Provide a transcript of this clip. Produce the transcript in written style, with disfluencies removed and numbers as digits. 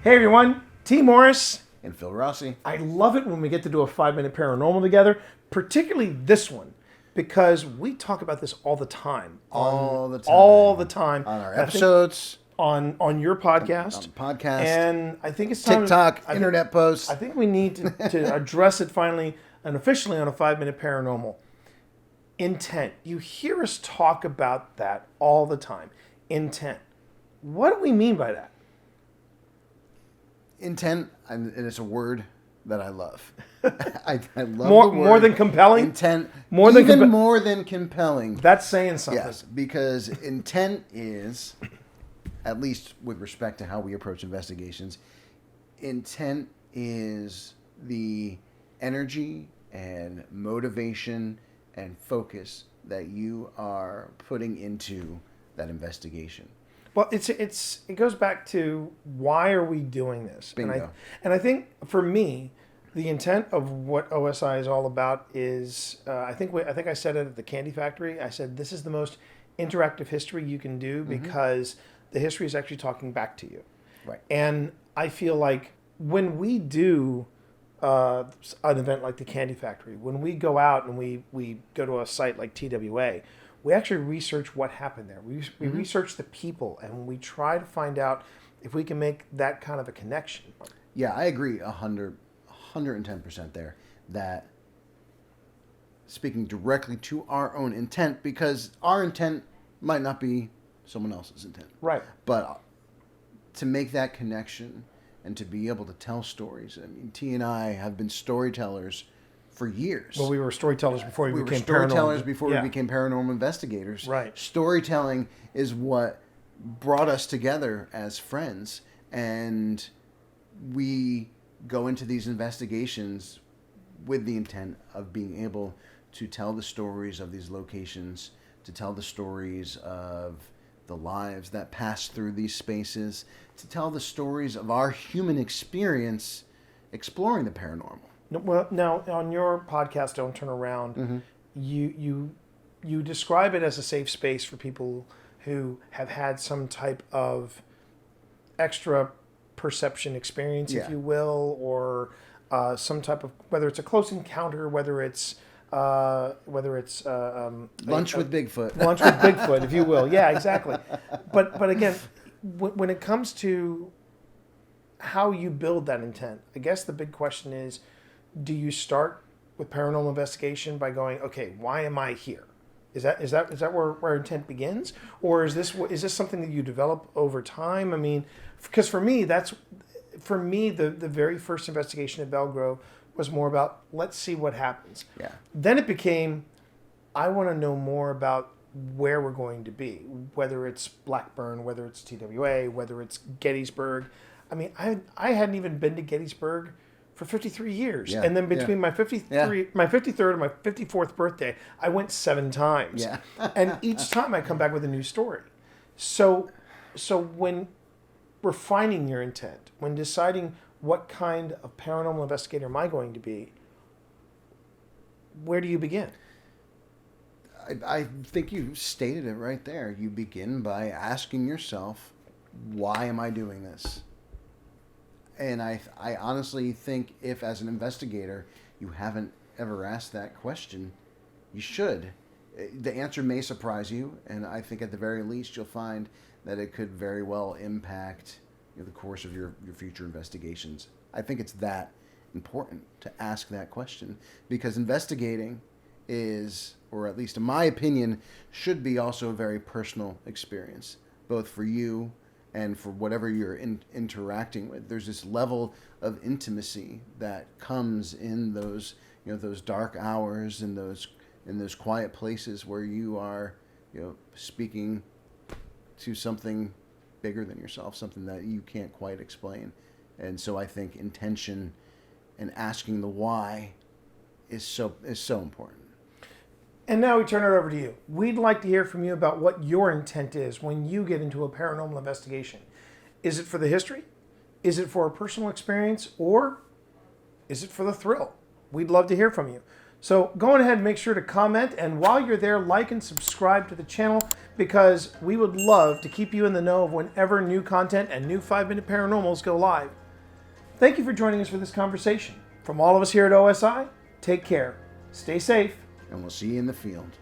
Hey everyone, T. Morris. And Phil Rossi. I love it when we get to do a 5-minute paranormal together, particularly this one, because we talk about this all the time. All the time. On our I think episodes. on your podcast. On the podcast. And I think it's time TikTok, I internet think, posts. I think we need to address it finally and officially on a 5-minute paranormal. Intent. You hear us talk about that all the time. Intent. What do we mean by that? Intent, and it's a word that I love. I love more, the word. More than compelling? Intent. More than more than compelling. That's saying something. Yes, because intent is, at least with respect to how we approach investigations, intent is the energy and motivation and focus that you are putting into that investigation. Well, it goes back to why are we doing this? Bingo. And I think for me, the intent of what OSI is all about is I think I said it at the Candy Factory. I said this is the most interactive history you can do because the history is actually talking back to you. Right. And I feel like when we do an event like the Candy Factory, when we go out and we go to a site like TWA, we actually research what happened there. We research the people, and we try to find out if we can make that kind of a connection. Yeah, I agree 110% there. That speaking directly to our own intent, because our intent might not be someone else's intent. Right. But to make that connection and to be able to tell stories. I mean, T and I have been storytellers for years. Well, we were storytellers before we became storytellers paranormal. before we became paranormal investigators. Right. Storytelling is what brought us together as friends, and we go into these investigations with the intent of being able to tell the stories of these locations, to tell the stories of the lives that pass through these spaces, to tell the stories of our human experience exploring the paranormal. Well, now on your podcast, Don't Turn Around, you describe it as a safe space for people who have had some type of extra perception experience, if you will, or some type of, whether it's a close encounter, whether it's lunch with Bigfoot, lunch with Bigfoot, if you will. Yeah, exactly. But again, when it comes to how you build that intent, I guess the big question is, do you start with paranormal investigation by going, okay, why am I here? Is that where intent begins, or is this something that you develop over time? I mean, because for me, the very first investigation at Belgrove was more about let's see what happens. Yeah. Then it became, I want to know more about where we're going to be, whether it's Blackburn, whether it's TWA, whether it's Gettysburg. I mean, I hadn't even been to Gettysburg for 53 years. Yeah, and then between my 53rd and my 54th birthday, I went 7 times. Yeah. And each time I come back with a new story. So when refining your intent, when deciding what kind of paranormal investigator am I going to be, where do you begin? I think you stated it right there. You begin by asking yourself, why am I doing this? And I honestly think if, as an investigator, you haven't ever asked that question, you should. The answer may surprise you, and I think at the very least you'll find that it could very well impact the course of your future investigations. I think it's that important to ask that question, because investigating is, or at least in my opinion, should be also a very personal experience, both for you and for whatever you're interacting with. There's this level of intimacy that comes in those, those dark hours and those quiet places where you are, speaking to something bigger than yourself, something that you can't quite explain. And so I think intention and asking the why is so important. And now we turn it over to you. We'd like to hear from you about what your intent is when you get into a paranormal investigation. Is it for the history? Is it for a personal experience? Or is it for the thrill? We'd love to hear from you. So go on ahead and make sure to comment, and while you're there, like and subscribe to the channel, because we would love to keep you in the know of whenever new content and new 5-Minute Paranormals go live. Thank you for joining us for this conversation. From all of us here at OSI, take care, stay safe, And we'll see you in the field.